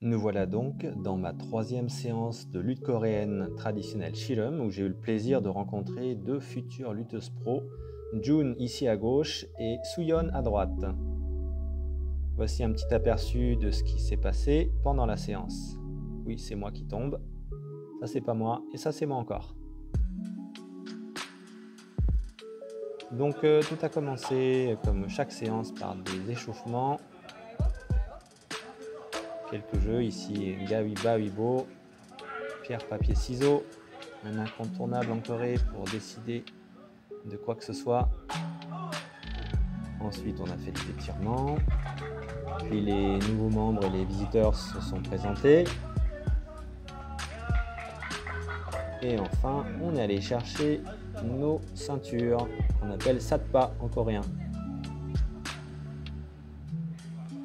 Nous voilà donc dans ma troisième séance de lutte coréenne traditionnelle Shilum où j'ai eu le plaisir de rencontrer deux futures lutteuses pro, Jun ici à gauche et Suyeon à droite. Voici un petit aperçu de ce qui s'est passé pendant la séance. Oui, c'est moi qui tombe, ça c'est pas moi et ça c'est moi encore. Donc tout a commencé comme chaque séance par des échauffements, quelques jeux ici Gawi Bawibo, pierre, papier, ciseaux, un incontournable en Corée pour décider de quoi que ce soit. Ensuite, on a fait des étirements. Puis les nouveaux membres et les visiteurs se sont présentés. Et enfin, on est allé chercher nos ceintures, qu'on appelle satpa en coréen.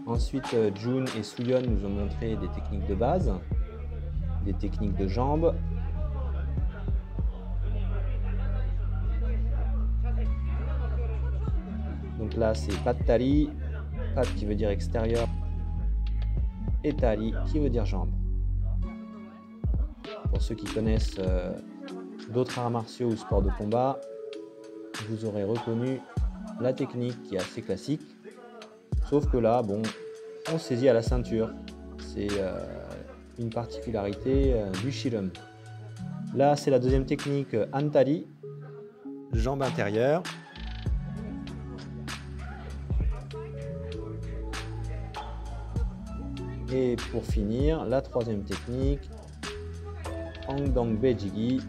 Ensuite, Jun et Suyeon nous ont montré des techniques de base, des techniques de jambes. Donc là, c'est pat tari, pat qui veut dire extérieur, et tari qui veut dire jambe. Pour ceux qui connaissent d'autres arts martiaux ou sports de combat, vous aurez reconnu la technique qui est assez classique. Sauf que là, bon, on saisit à la ceinture. C'est une particularité du Shilum. Là, c'est la deuxième technique, Antari, jambe intérieure. Et pour finir, la troisième technique, Hangdong Bejigi.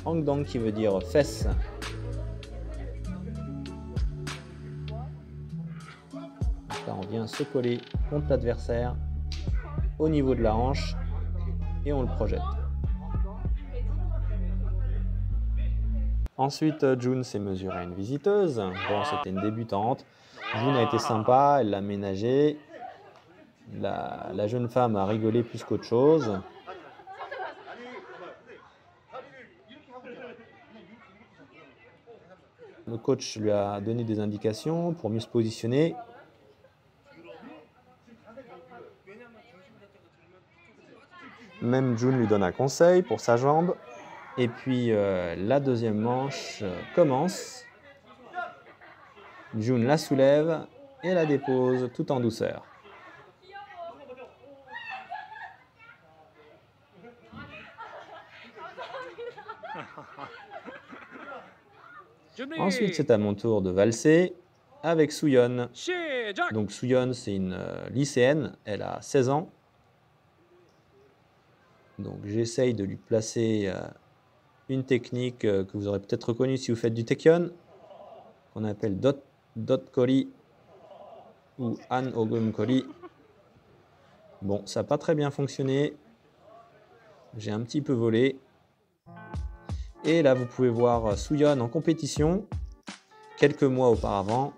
Hangdong qui veut dire fesse. Là, on vient se coller contre l'adversaire au niveau de la hanche et on le projette. Ensuite, Jun s'est mesurée à une visiteuse. Bon, c'était une débutante. Jun a été sympa, elle l'a ménagé. La jeune femme a rigolé plus qu'autre chose. Le coach lui a donné des indications pour mieux se positionner. Même Jun lui donne un conseil pour sa jambe. Et puis la deuxième manche commence. Jun la soulève et la dépose tout en douceur. Ensuite, c'est à mon tour de valser avec Suyeon. Donc Suyeon, c'est une lycéenne, elle a 16 ans. Donc j'essaye de lui placer une technique que vous aurez peut-être reconnue si vous faites du Taekyon, qu'on appelle dot kori ou an ogum kori. Bon, ça n'a pas très bien fonctionné. J'ai un petit peu volé. Et là, vous pouvez voir Suyeon en compétition quelques mois auparavant.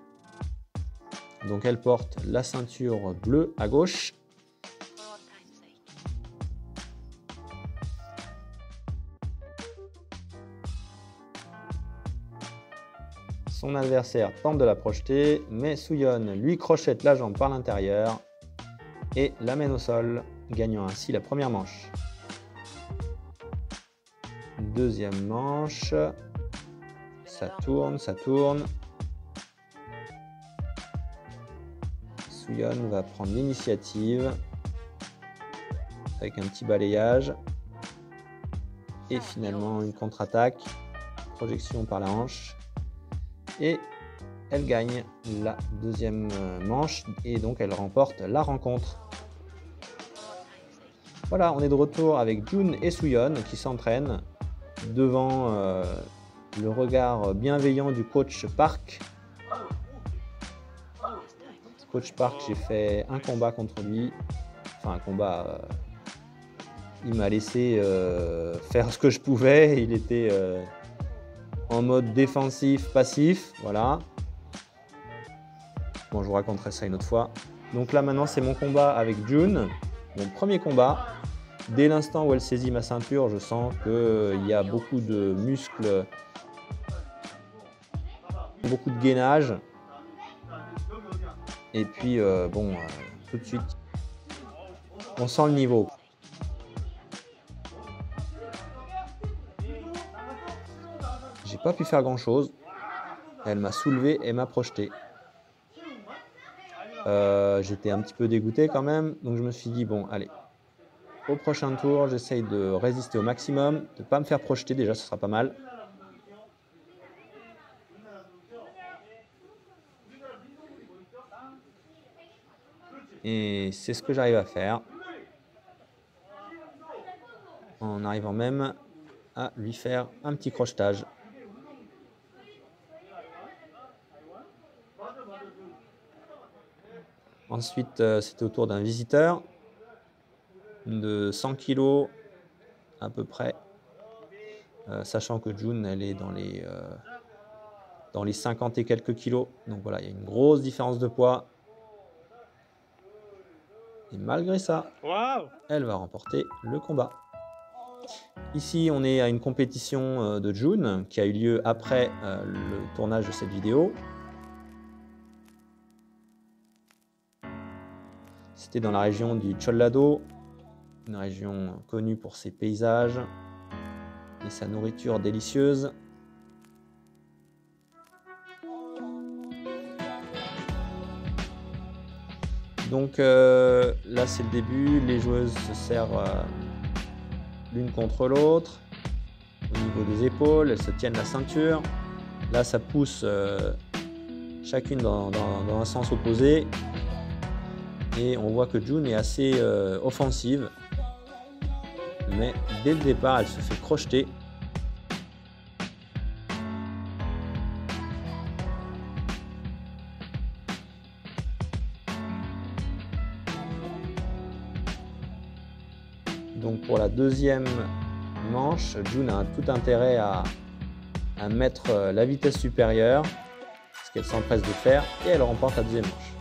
Donc elle porte la ceinture bleue à gauche. Son adversaire tente de la projeter, mais Suyeon lui crochette la jambe par l'intérieur et l'amène au sol, gagnant ainsi la première manche. Deuxième manche, ça tourne, ça tourne. Suyeon va prendre l'initiative avec un petit balayage et finalement une contre-attaque, projection par la hanche et elle gagne la deuxième manche et donc elle remporte la rencontre. Voilà, on est de retour avec Jun et Suyeon qui s'entraînent devant le regard bienveillant du coach Park. Coach Park, j'ai fait un combat contre lui. Enfin, un combat. Il m'a laissé faire ce que je pouvais. Il était en mode défensif, passif. Voilà. Bon, je vous raconterai ça une autre fois. Donc là, maintenant, c'est mon combat avec Jun. Mon premier combat. Dès l'instant où elle saisit ma ceinture, je sens qu'il y a beaucoup de muscles, beaucoup de gainage. Et puis, tout de suite, On sent le niveau. J'ai pas pu faire grand chose. Elle m'a soulevé et m'a projeté. J'étais un petit peu dégoûté quand même, donc je me suis dit bon allez, au prochain tour j'essaye de résister au maximum, de ne pas me faire projeter, déjà ce sera pas mal. Et c'est ce que j'arrive à faire, en arrivant même à lui faire un petit crochetage. Ensuite, c'était au tour d'un visiteur de 100 kg à peu près, sachant que June, elle est dans les 50 et quelques kilos. Donc voilà, il y a une grosse différence de poids. Et malgré ça, elle va remporter le combat. Ici, on est à une compétition de June qui a eu lieu après le tournage de cette vidéo. C'était dans la région du Chollado, une région connue pour ses paysages et sa nourriture délicieuse. Donc là, c'est le début. Les joueuses se serrent l'une contre l'autre au niveau des épaules. Elles se tiennent la ceinture. Là, ça pousse chacune dans un sens opposé. Et on voit que June est assez offensive. Mais dès le départ, elle se fait crocheter. Donc pour la deuxième manche, June a tout intérêt à mettre la vitesse supérieure, ce qu'elle s'empresse de faire, et elle remporte la deuxième manche.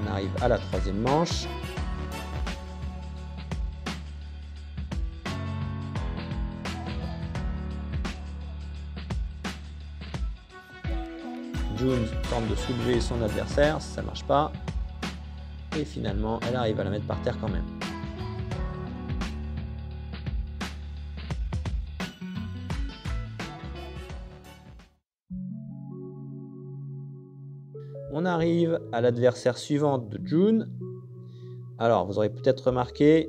On arrive à la troisième manche. June tente de soulever son adversaire, ça ne marche pas. Et finalement, elle arrive à la mettre par terre quand même. On arrive à l'adversaire suivante de June. Alors, vous aurez peut-être remarqué,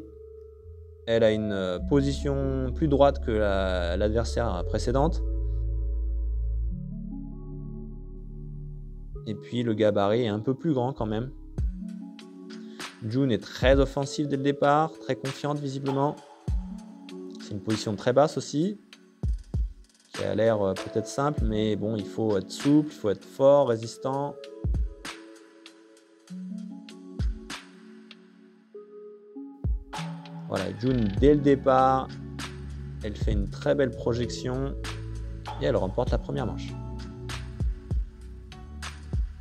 elle a une position plus droite que l'adversaire précédente. Et puis le gabarit est un peu plus grand quand même. June est très offensive dès le départ, très confiante visiblement. C'est une position très basse aussi, qui a l'air peut-être simple, mais bon, il faut être souple, il faut être fort, résistant. Voilà, June, dès le départ, elle fait une très belle projection et elle remporte la première manche.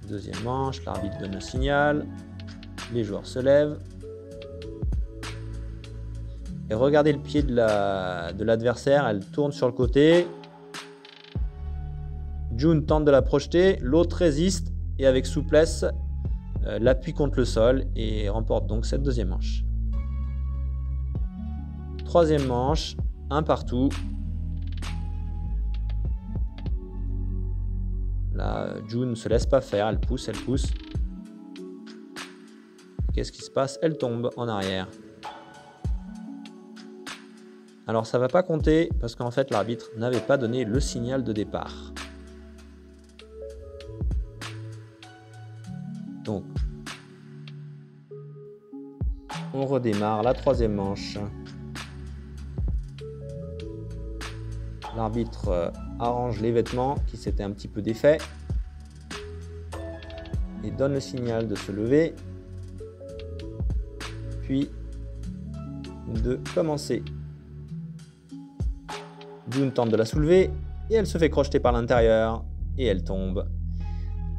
Deuxième manche, l'arbitre donne le signal, les joueurs se lèvent. Et regardez le pied de l'adversaire, elle tourne sur le côté. June tente de la projeter, l'autre résiste et avec souplesse l'appuie contre le sol et remporte donc cette deuxième manche. Troisième manche, un partout. Là, June ne se laisse pas faire, elle pousse, elle pousse. Qu'est-ce qui se passe? Elle tombe en arrière. Alors ça ne va pas compter parce qu'en fait l'arbitre n'avait pas donné le signal de départ. Donc, on redémarre la troisième manche. L'arbitre arrange les vêtements qui s'étaient un petit peu défaits et donne le signal de se lever, puis de commencer. June tente de la soulever et elle se fait crocheter par l'intérieur et elle tombe.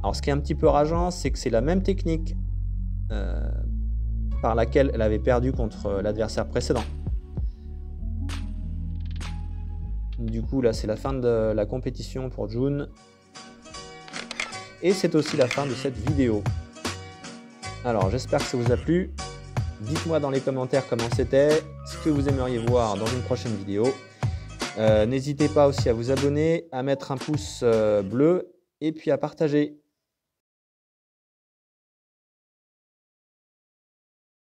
Alors ce qui est un petit peu rageant, c'est que c'est la même technique par laquelle elle avait perdu contre l'adversaire précédent. Du coup, là, c'est la fin de la compétition pour June. Et c'est aussi la fin de cette vidéo. Alors j'espère que ça vous a plu. Dites-moi dans les commentaires comment c'était, ce que vous aimeriez voir dans une prochaine vidéo. N'hésitez pas aussi à vous abonner, à mettre un pouce bleu et puis à partager.